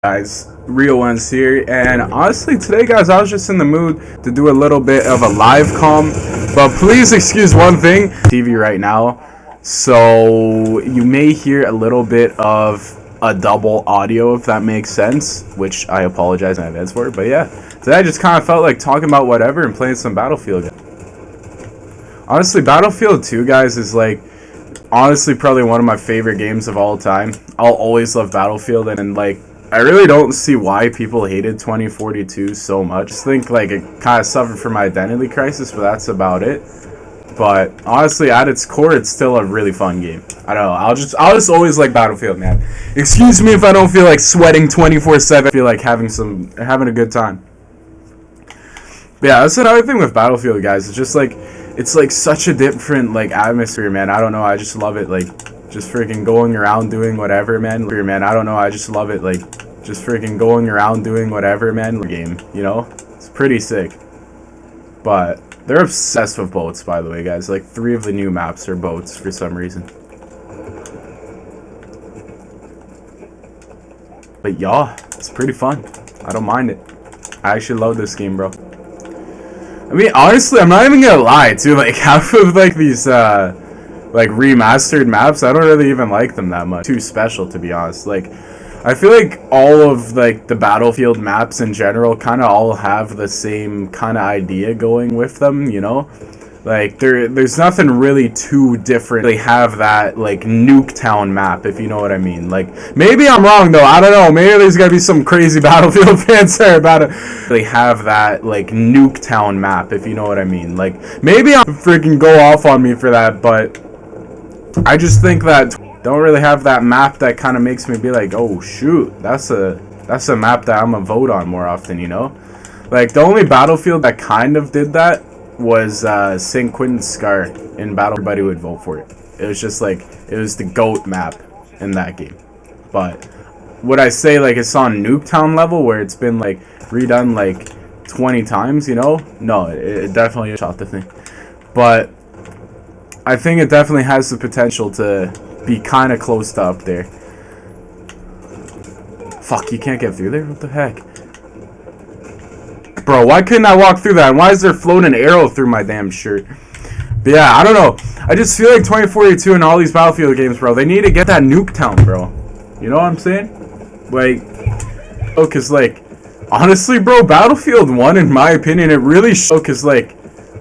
Guys, real ones here, and honestly today guys I was just in the mood to do a little bit of a live comm, but please excuse one thing, TV right now, so you may hear a little bit of a double audio, if that makes sense, which I apologize in advance for. But yeah, today I just kind of felt like talking about whatever and playing some Battlefield. Honestly, Battlefield 2 guys is like honestly probably one of my favorite games of all time. I'll always love Battlefield, and like I really don't see why people hated 2042 so much. I think like it kind of suffered from my identity crisis, but that's about it. But honestly, at its core, it's still a really fun game. I don't know. I'll just always like Battlefield, man. Excuse me if I don't feel like sweating 24/7. I feel like having a good time. But yeah, that's another thing with Battlefield, guys. It's like such a different like atmosphere, man. I don't know. I just love it. Like, just freaking going around doing whatever, man. I don't know. I just love it. Like, just freaking going around doing whatever, man. Game, you know? It's pretty sick. But they're obsessed with boats, by the way, guys. Like, 3 of the new maps are boats for some reason. But yeah, it's pretty fun. I don't mind it. I actually love this game, bro. I mean, honestly, I'm not even gonna lie, too. Like, half of, like, these, like remastered maps, I don't really even like them that much. Too special, to be honest. Like, I feel like all of like the Battlefield maps in general kind of all have the same kind of idea going with them, you know? Like there's nothing really too different. They have that like Nuketown map, if you know what I mean. Like, maybe I'm wrong though. I don't know. Maybe there's gonna be some crazy Battlefield fans there about it. They have that like Nuketown map, if you know what I mean. Like, maybe I'm freaking go off on me for that, but I just think that don't really have that map that kind of makes me be like, oh shoot, that's a map that I'm gonna vote on more often, you know? Like, the only Battlefield that kind of did that was St. Quentin Scar in Battle. Everybody would vote for it. It was just like, it was the GOAT map in that game. But would I say like it's on Nuketown level where it's been like redone like 20 times, you know? No, it definitely shot the thing. But I think it definitely has the potential to be kind of close to up there. Fuck, you can't get through there? What the heck? Bro, why couldn't I walk through that? And why is there floating an arrow through my damn shirt? But yeah, I don't know. I just feel like 2042 and all these Battlefield games, bro, they need to get that Nuketown, bro. You know what I'm saying? Like, oh, cause like, honestly, bro, Battlefield 1, in my opinion, it really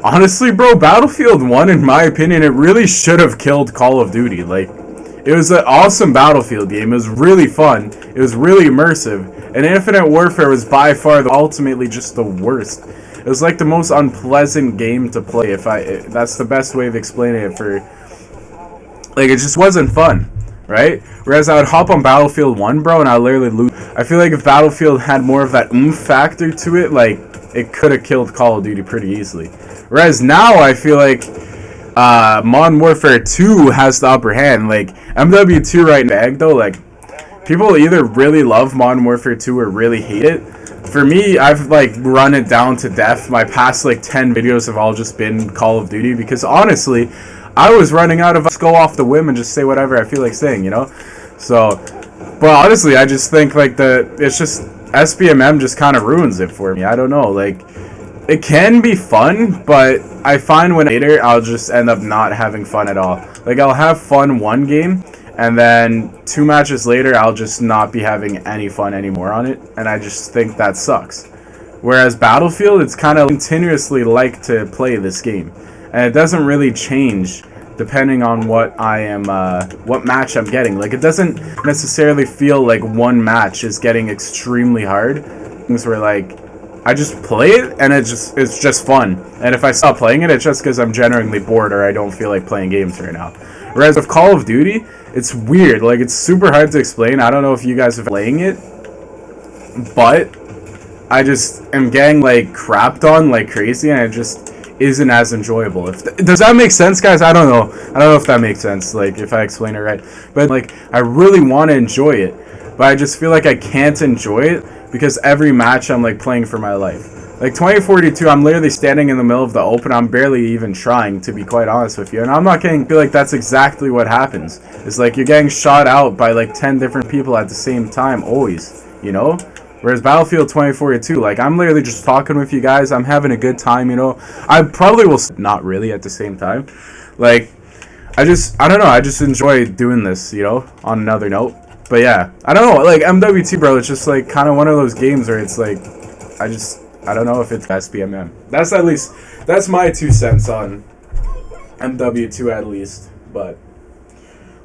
honestly, bro, Battlefield 1, in my opinion, it really should have killed Call of Duty. Like, it was an awesome Battlefield game. It was really fun. It was really immersive. And Infinite Warfare was by far ultimately just the worst. It was like the most unpleasant game to play. That's the best way of explaining it. For like, it just wasn't fun, right? Whereas I would hop on Battlefield 1, bro, and I literally lose. I feel like if Battlefield had more of that oomph factor to it, like, it could have killed Call of Duty pretty easily. Whereas now I feel like Modern Warfare 2 has the upper hand. Like, MW2 right now, though, like, people either really love Modern Warfare 2 or really hate it. For me, I've like run it down to death. My past like 10 videos have all just been Call of Duty, because honestly, I was running out of just go off the whim and just say whatever I feel like saying, you know? So, but honestly, I just think like it's just SBMM just kind of ruins it for me. I don't know, like, it can be fun, but I find when later I'll just end up not having fun at all. Like, I'll have fun one game, and then 2 matches later I'll just not be having any fun anymore on it, and I just think that sucks. Whereas Battlefield, it's kind of continuously like to play this game, and it doesn't really change depending on what match I'm getting. Like, it doesn't necessarily feel like one match is getting extremely hard. Things where like I just play it and it's just fun. And if I stop playing it, it's just because I'm genuinely bored or I don't feel like playing games right now. Whereas with Call of Duty, it's weird. Like, it's super hard to explain. I don't know if you guys are playing it, but I just am getting like crapped on like crazy, and it just isn't as enjoyable. Does that make sense, guys? I don't know. I don't know if that makes sense, like, if I explain it right. But like, I really want to enjoy it, but I just feel like I can't enjoy it because every match I'm like playing for my life. Like 2042, I'm literally standing in the middle of the open. I'm barely even trying, to be quite honest with you. And I'm not getting, feel like that's exactly what happens. It's like you're getting shot out by like 10 different people at the same time, always. you know? Whereas Battlefield 2042, like, I'm literally just talking with you guys. I'm having a good time, you know? I probably will not really at the same time. Like, I don't know. I just enjoy doing this, you know, on another note. But yeah, I don't know. Like, MW2, bro, it's just, like, kind of one of those games where it's, like, I don't know if it's SPMM. That's my 2 cents on MW2 at least. But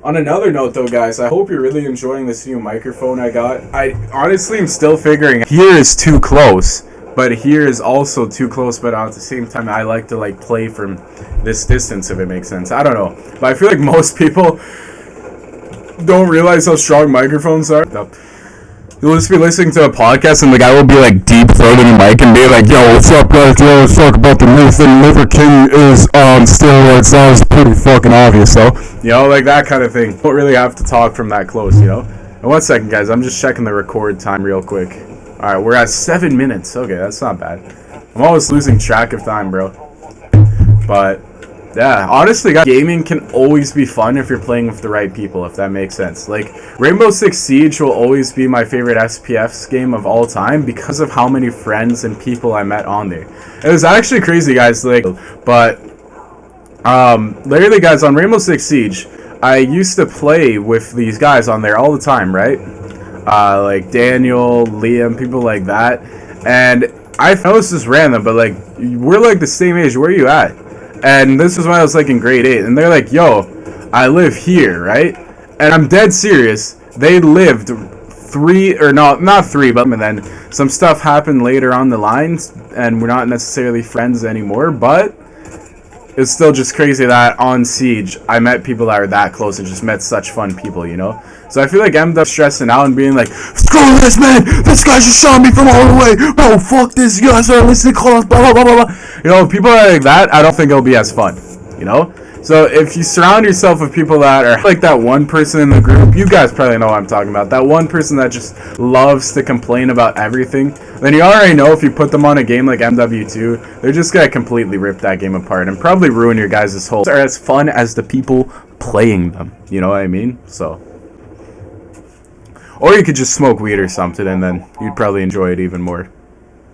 on another note, though, guys, I hope you're really enjoying this new microphone I got. I honestly am still figuring here is too close, but here is also too close, but at the same time, I like to, like, play from this distance, if it makes sense. I don't know. But I feel like most people don't realize how strong microphones are. No. You'll just be listening to a podcast and the guy will be like deep throating the mic and be like, yo, what's up, guys? Yo, let's talk about the Nathan Liver King is on steroids. That was pretty fucking obvious, though. You know, like that kind of thing. Don't really have to talk from that close, you know? And 1 second, guys. I'm just checking the record time real quick. Alright, we're at 7 minutes. Okay, that's not bad. I'm always losing track of time, bro. But yeah, honestly, guys, gaming can always be fun if you're playing with the right people, if that makes sense. Like, Rainbow Six Siege will always be my favorite SPFs game of all time because of how many friends and people I met on there. It was actually crazy, guys, like, but, literally, guys, on Rainbow Six Siege, I used to play with these guys on there all the time, right? Like Daniel, Liam, people like that, and I know this is random, but, like, we're, like, the same age. Where are you at? And this was when I was, like, in grade 8. And they're like, yo, I live here, right? And I'm dead serious. They lived 3, or no, not 3, but then some stuff happened later on the lines. And we're not necessarily friends anymore. But it's still just crazy that on Siege, I met people that are that close and just met such fun people, you know? So I feel like I'm stressing out and being like, screw this, man! This guy just shot me from all the way! Bro, fuck this, you guys are listening close, blah, blah, blah, blah. You know, if people are like that, I don't think it'll be as fun, you know? So if you surround yourself with people that are like that one person in the group, you guys probably know what I'm talking about, that one person that just loves to complain about everything, then you already know if you put them on a game like MW2, they're just gonna completely rip that game apart and probably ruin your guys' whole, or as fun as the people playing them, you know what I mean? So, or you could just smoke weed or something and then you'd probably enjoy it even more.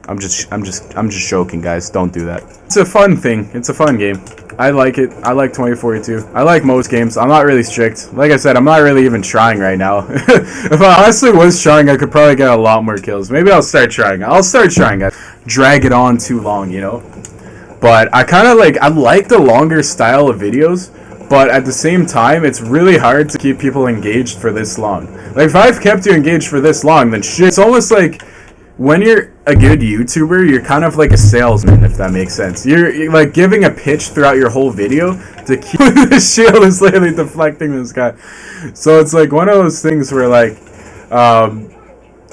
I'm just joking, guys. Don't do that. It's a fun thing. It's a fun game. I like it. I like 2042. I like most games. I'm not really strict. Like I said, I'm not really even trying right now. If I honestly was trying, I could probably get a lot more kills. Maybe I'll start trying. Guys. Drag it on too long, you know? But I kind of like, I like the longer style of videos, but at the same time, it's really hard to keep people engaged for this long. Like, if I've kept you engaged for this long, then shit, it's almost like when you're a good YouTuber, you're kind of like a salesman, if that makes sense. You're like giving a pitch throughout your whole video to keep the shield is literally deflecting this guy. So it's like one of those things where like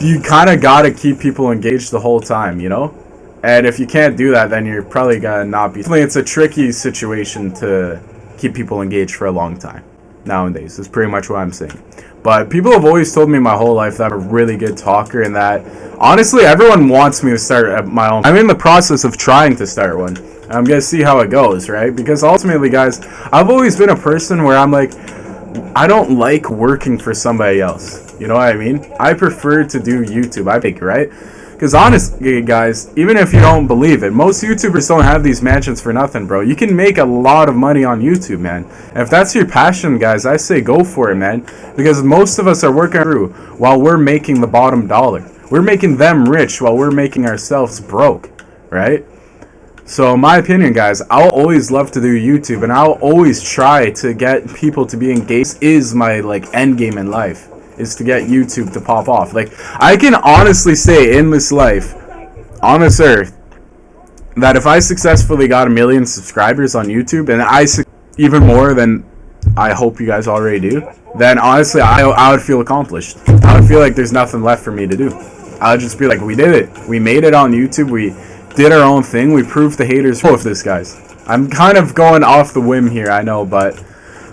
you kind of got to keep people engaged the whole time, you know? And if you can't do that, then you're probably gonna not be. It's a tricky situation to keep people engaged for a long time nowadays. Is pretty much what I'm saying. But people have always told me my whole life that I'm a really good talker and that, honestly, everyone wants me to start my own. I'm in the process of trying to start one. I'm going to see how it goes, right? Because ultimately, guys, I've always been a person where I'm like, I don't like working for somebody else. You know what I mean? I prefer to do YouTube, I think, right? Because honestly, guys, even if you don't believe it, most YouTubers don't have these mansions for nothing, bro. You can make a lot of money on YouTube, man. And if that's your passion, guys, I say go for it, man. Because most of us are working through while we're making the bottom dollar. We're making them rich while we're making ourselves broke, right? So in my opinion, guys, I'll always love to do YouTube, and I'll always try to get people to be engaged. This is my, like, end game in life, is to get YouTube to pop off. Like, I can honestly say in this life, on this earth, that if I successfully got 1 million subscribers on YouTube, and even more than I hope you guys already do, then honestly, I would feel accomplished. I would feel like there's nothing left for me to do. I would just be like, we did it. We made it on YouTube. We did our own thing. We proved the haters wrong with this, guys. I'm kind of going off the whim here, I know, but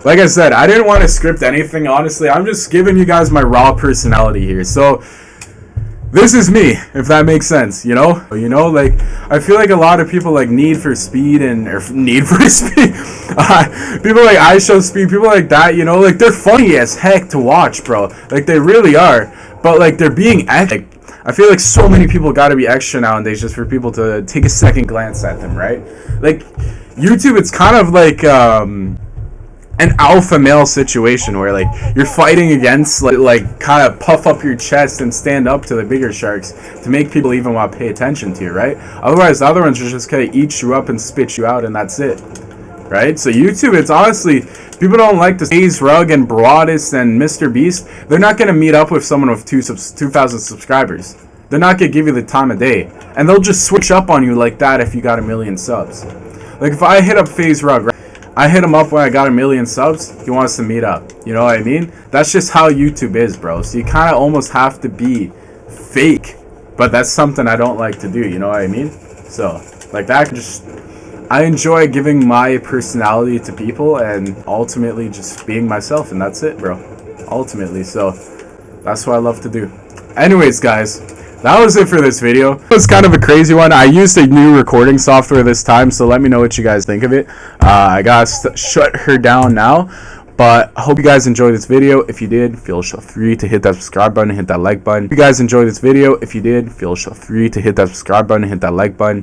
like I said, I didn't want to script anything, honestly. I'm just giving you guys my raw personality here. So, this is me, if that makes sense, you know? You know, like, I feel like a lot of people like Need for Speed or Need for Speed. People like I Show Speed, people like that, you know? Like, they're funny as heck to watch, bro. Like, they really are. But, like, they're being like, I feel like so many people got to be extra nowadays just for people to take a second glance at them, right? Like YouTube, it's kind of like an alpha male situation where like you're fighting against like kind of puff up your chest and stand up to the bigger sharks to make people even want to pay attention to you, right? Otherwise the other ones are just gonna eat you up and spit you out and that's it, right? So YouTube, it's honestly, people don't like the FaZe Rug and Broadest and Mr. Beast. They're not gonna meet up with someone with 2,000 subscribers. They're not gonna give you the time of day, and they'll just switch up on you like that if you got 1 million subs. Like if I hit up FaZe Rug, right? I hit him up when I got 1 million subs. He wants to meet up. You know what I mean? That's just how YouTube is, bro. So you kind of almost have to be fake. But that's something I don't like to do. You know what I mean? So, like that, I enjoy giving my personality to people and ultimately just being myself. And that's it, bro. Ultimately. So, that's what I love to do. Anyways, guys. That was it for this video. It was kind of a crazy one. I used a new recording software this time, so let me know what you guys think of it. I gotta shut her down now, but I hope you guys enjoyed this video. If you did, feel free to hit that subscribe button and hit that like button. If you guys enjoyed this video, if you did, feel free to hit that subscribe button and hit that like button.